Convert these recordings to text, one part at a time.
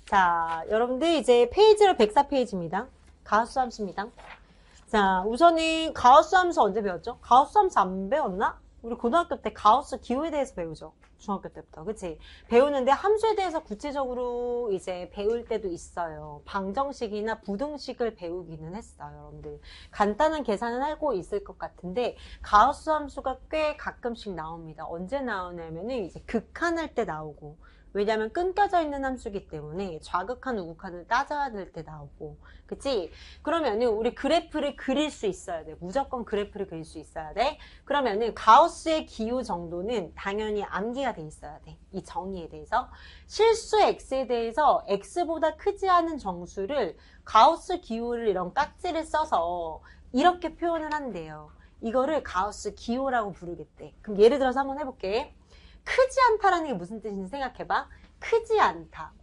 자, 여러분들 이제 페이지로 104페이지입니다. 가우스 함수입니다. 자, 우선은 가우스 함수 언제 배웠죠? 가우스 함수 안 배웠나? 우리 고등학교 때 가우스 기호에 대해서 배우죠. 중학교 때부터. 그치? 배우는데 함수에 대해서 구체적으로 이제 배울 때도 있어요. 방정식이나 부등식을 배우기는 했어요. 여러분들. 간단한 계산은 알고 있을 것 같은데 가우스 함수가 꽤 가끔씩 나옵니다. 언제 나오냐면은 이제 극한할 때 나오고, 왜냐하면 끊겨져 있는 함수이기 때문에 좌극한 우극한을 따져야 될 때 나오고, 그치? 그러면은 우리 그래프를 그릴 수 있어야 돼. 무조건 그래프를 그릴 수 있어야 돼. 그러면은 가우스의 기호 정도는 당연히 암기가 돼 있어야 돼. 이 정의에 대해서. 실수 x에 대해서 x보다 크지 않은 정수를 가우스 기호를 이런 깍지를 써서 이렇게 표현을 한대요. 이거를 가우스 기호라고 부르겠대. 그럼 예를 들어서 한번 해볼게. 크지 않다라는 게 무슨 뜻인지 생각해봐. 크지 않다.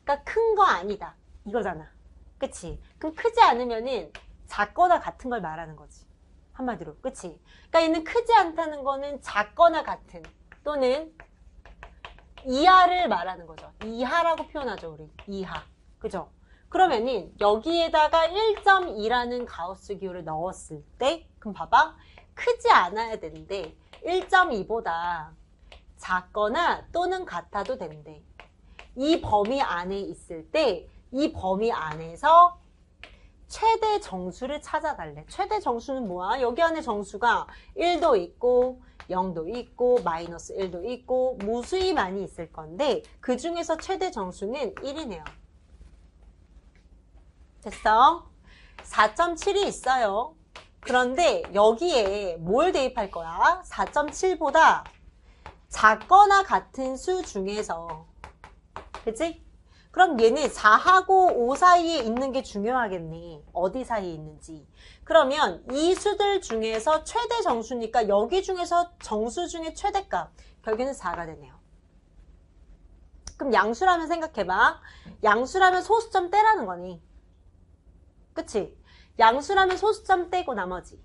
그러니까 큰 거 아니다. 이거잖아. 그치? 그럼 크지 않으면은 작거나 같은 걸 말하는 거지. 한마디로. 그치? 그러니까 얘는 크지 않다는 거는 작거나 같은 또는 이하를 말하는 거죠. 이하라고 표현하죠. 우리. 이하. 그죠? 그러면은 여기에다가 1.2라는 가우스 기호를 넣었을 때 그럼 봐봐. 크지 않아야 되는데 1.2보다 작거나 또는 같아도 된대. 이 범위 안에 있을 때 이 범위 안에서 최대 정수를 찾아달래. 최대 정수는 뭐야? 여기 안에 정수가 1도 있고 0도 있고 마이너스 1도 있고 무수히 많이 있을 건데 그 중에서 최대 정수는 1이네요. 됐어? 4.7이 있어요. 그런데 여기에 뭘 대입할 거야? 4.7보다 작거나 같은 수 중에서, 그치? 그럼 얘는 4하고 5 사이에 있는 게 중요하겠네. 어디 사이에 있는지. 그러면 이 수들 중에서 최대 정수니까 여기 중에서 정수 중에 최대값, 결국에는 4가 되네요. 그럼 양수라면 생각해봐. 양수라면 소수점 떼라는 거니. 그치? 양수라면 소수점 떼고 나머지.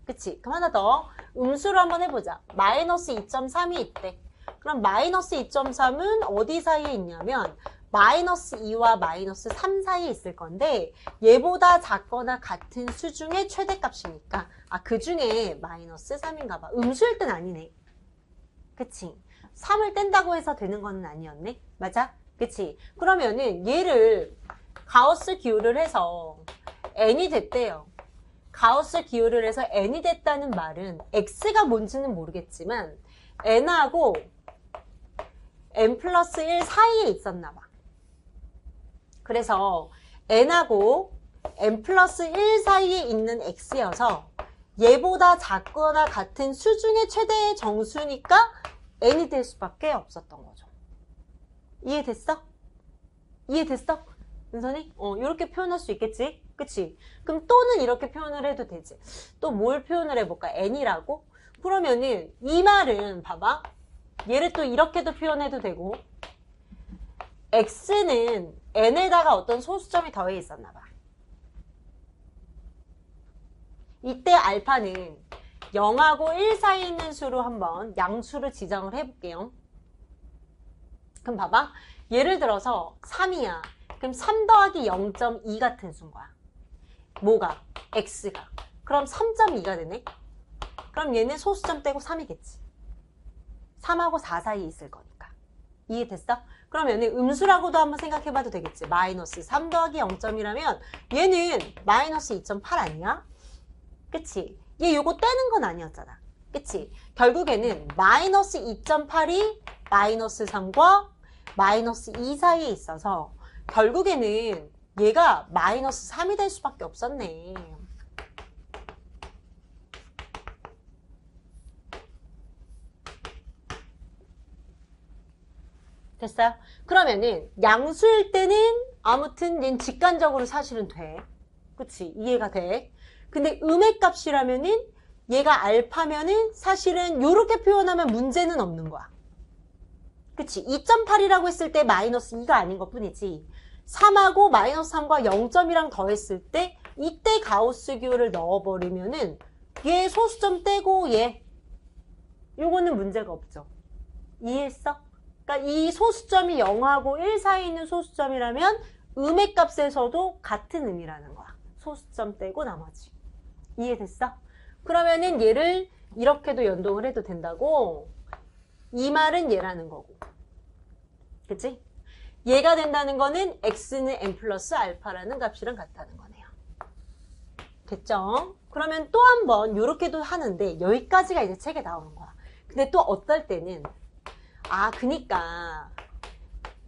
그치? 그럼 하나 더. 음수로 한번 해보자. 마이너스 2.3이 있대. 그럼 마이너스 2.3은 어디 사이에 있냐면 마이너스 2와 마이너스 3 사이에 있을 건데 얘보다 작거나 같은 수 중에 최대값이니까 그 중에 마이너스 3인가 봐. 음수일 땐 아니네. 그치? 3을 뗀다고 해서 되는 건 아니었네. 맞아? 그치? 그러면은 얘를 가우스 기호를 해서 n이 됐대요. 가우스 기호를 해서 n이 됐다는 말은 x가 뭔지는 모르겠지만 n하고 n 플러스 1 사이에 있었나 봐. 그래서 n하고 n 플러스 1 사이에 있는 x여서 얘보다 작거나 같은 수 중에 최대의 정수니까 n이 될 수밖에 없었던 거죠. 이해됐어? 이해됐어? 은선이? 이렇게 표현할 수 있겠지? 그치? 그럼 또는 이렇게 표현을 해도 되지. 또 뭘 표현을 해볼까? n이라고? 그러면은 이 말은 봐봐. 얘를 또 이렇게도 표현해도 되고 x는 n에다가 어떤 소수점이 더해 있었나 봐. 이때 알파는 0하고 1 사이에 있는 수로 한번 양수를 지정을 해볼게요. 그럼 봐봐. 예를 들어서 3이야. 그럼 3 더하기 0.2 같은 수인 거야. 뭐가? x가. 그럼 3.2가 되네. 그럼 얘는 소수점 떼고 3이겠지. 3하고 4 사이에 있을 거니까. 이해됐어? 그러면 음수라고도 한번 생각해봐도 되겠지. 마이너스 3 더하기 0.이라면 얘는 마이너스 2.8 아니야? 그치? 얘 요거 떼는 건 아니었잖아. 그치? 결국에는 마이너스 2.8이 마이너스 3과 마이너스 2 사이에 있어서 결국에는 얘가 마이너스 3이 될 수밖에 없었네. 됐어요? 그러면은 양수일 때는 아무튼 얘는 직관적으로 사실은 돼. 그치? 이해가 돼. 근데 음의 값이라면은 얘가 알파면은 사실은 요렇게 표현하면 문제는 없는 거야. 그치? 2.8이라고 했을 때 마이너스 2가 아닌 것 뿐이지. 3하고 마이너스 3과 0점이랑 더했을 때 이때 가우스 기호를 넣어버리면은 얘 소수점 떼고 얘 요거는 문제가 없죠. 이해했어? 그러니까 이 소수점이 0하고 1 사이에 있는 소수점이라면 음의 값에서도 같은 음이라는 거야. 소수점 떼고 나머지. 이해됐어? 그러면은 얘를 이렇게도 연동을 해도 된다고. 이 말은 얘라는 거고. 그치? 얘가 된다는 거는 x는 n 플러스 알파라는 값이랑 같다는 거네요. 됐죠? 그러면 또 한 번 요렇게도 하는데 여기까지가 이제 책에 나오는 거야. 근데 또 어떨 때는 그니까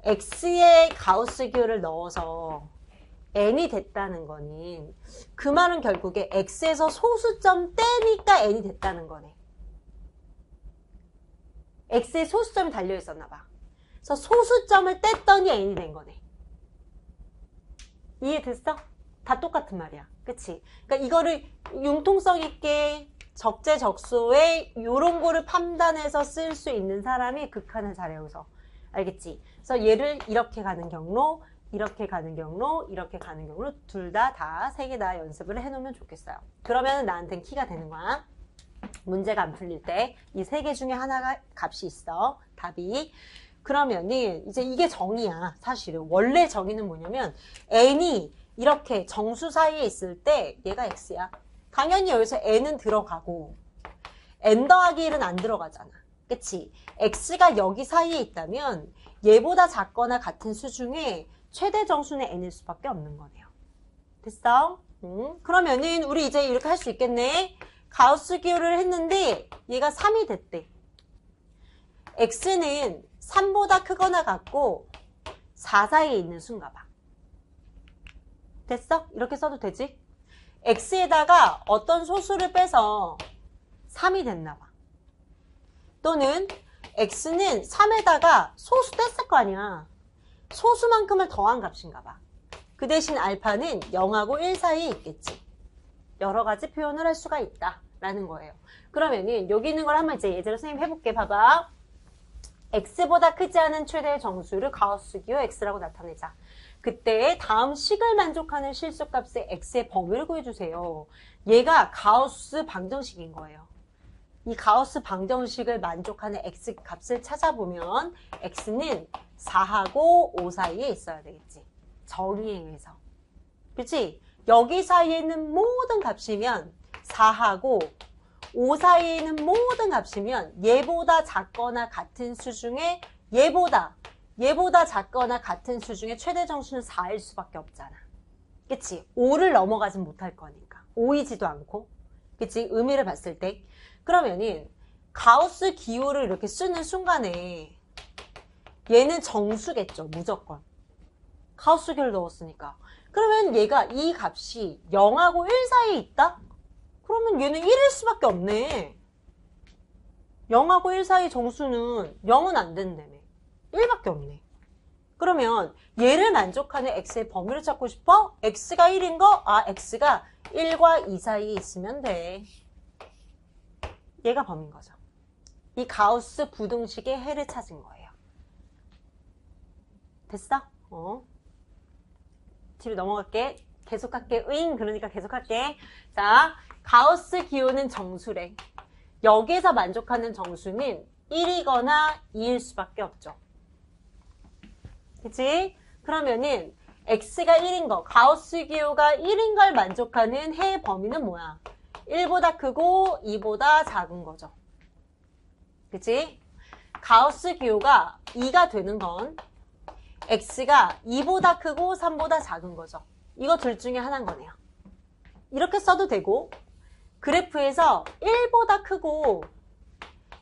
x의 가우스 기호를 넣어서 n이 됐다는 거는 그 말은 결국에 x에서 소수점 떼니까 n이 됐다는 거네. x에 소수점이 달려있었나 봐. 그래서 소수점을 뗐더니 n이 된 거네. 이해됐어? 다 똑같은 말이야. 그치? 그러니까 이거를 융통성 있게 적재적소에 요런 거를 판단해서 쓸 수 있는 사람이 극한을 잘해 여기서. 알겠지? 그래서 얘를 이렇게 가는 경로, 이렇게 가는 경로, 이렇게 가는 경로 둘 다 세 개 다 연습을 해놓으면 좋겠어요. 그러면 나한테는 키가 되는 거야. 문제가 안 풀릴 때 이 세 개 중에 하나가 값이 있어. 답이. 그러면은 이제 이게 정의야. 사실은 원래 정의는 뭐냐면 n이 이렇게 정수 사이에 있을 때 얘가 x야. 당연히 여기서 n은 들어가고 n 더하기 1은 안 들어가잖아. 그치? x가 여기 사이에 있다면 얘보다 작거나 같은 수 중에 최대 정수는 n일 수밖에 없는 거네요. 됐어? 그러면은 우리 이제 이렇게 할 수 있겠네. 가우스 기호를 했는데 얘가 3이 됐대. x는 3보다 크거나 같고 4 사이에 있는 수인가 봐. 됐어? 이렇게 써도 되지? x에다가 어떤 소수를 빼서 3이 됐나 봐. 또는 x는 3에다가 소수 뗐을 거 아니야. 소수만큼을 더한 값인가 봐. 그 대신 알파는 0하고 1 사이에 있겠지. 여러 가지 표현을 할 수가 있다라는 거예요. 그러면은 여기 있는 걸 한번 이제 예제로 선생님 해볼게. 봐봐. x보다 크지 않은 최대의 정수를 가우스 기호 x라고 나타내자. 그때 다음 식을 만족하는 실수값의 x의 범위를 구해주세요. 얘가 가우스 방정식인 거예요. 이 가우스 방정식을 만족하는 x 값을 찾아보면 x는 4하고 5 사이에 있어야 되겠지. 정의에 의해서. 그치? 여기 사이에 있는 모든 값이면 4하고 5 사이에 있는 모든 값이면 얘보다 작거나 같은 수 중에 얘보다 작거나 같은 수 중에 최대 정수는 4일 수밖에 없잖아. 그치? 5를 넘어가진 못할 거니까. 5이지도 않고. 그치? 의미를 봤을 때. 그러면은 가우스 기호를 이렇게 쓰는 순간에 얘는 정수겠죠. 무조건. 가우스 기호를 넣었으니까. 그러면 얘가 이 값이 0하고 1 사이에 있다? 그러면 얘는 1일 수밖에 없네. 0하고 1 사이 정수는 0은 안 된다며. 1밖에 없네. 그러면 얘를 만족하는 x의 범위를 찾고 싶어? x가 1인 거? x가 1과 2 사이에 있으면 돼. 얘가 범위인 거죠. 이 가우스 부등식의 해를 찾은 거예요. 됐어? 뒤로 넘어갈게. 계속할게. 그러니까 계속할게. 자, 가우스 기호는 정수래. 여기에서 만족하는 정수는 1이거나 2일 수밖에 없죠. 그치? 그러면은 x가 1인 거, 가우스 기호가 1인 걸 만족하는 해의 범위는 뭐야? 1보다 크고 2보다 작은 거죠. 그치? 가우스 기호가 2가 되는 건 x가 2보다 크고 3보다 작은 거죠. 이거 둘 중에 하나인 거네요. 이렇게 써도 되고 그래프에서 1보다 크고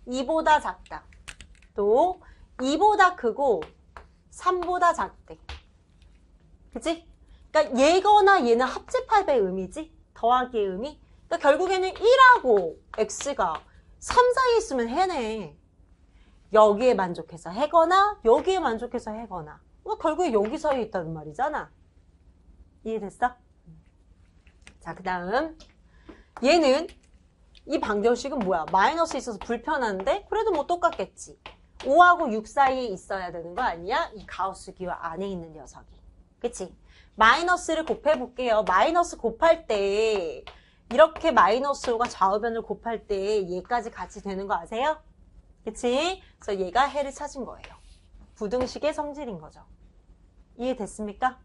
2보다 작다. 또 2보다 크고 3보다 작대. 그치? 그러니까 얘거나 얘는 합집합의 의미지? 더하기의 의미? 그러니까 결국에는 1하고 x가 3 사이에 있으면 해네. 여기에 만족해서 해거나 여기에 만족해서 해거나. 그러니까 결국에 여기 사이에 있다는 말이잖아. 이해됐어? 자, 그 다음 얘는 이 방정식은 뭐야? 마이너스 있어서 불편한데 그래도 뭐 똑같겠지. 5하고 6 사이에 있어야 되는 거 아니야? 이 가우스 기호 안에 있는 녀석이. 그치? 마이너스를 곱해볼게요. 마이너스 곱할 때 이렇게 마이너스 5가 좌우변을 곱할 때 얘까지 같이 되는 거 아세요? 그치? 그래서 얘가 해를 찾은 거예요. 부등식의 성질인 거죠. 이해됐습니까?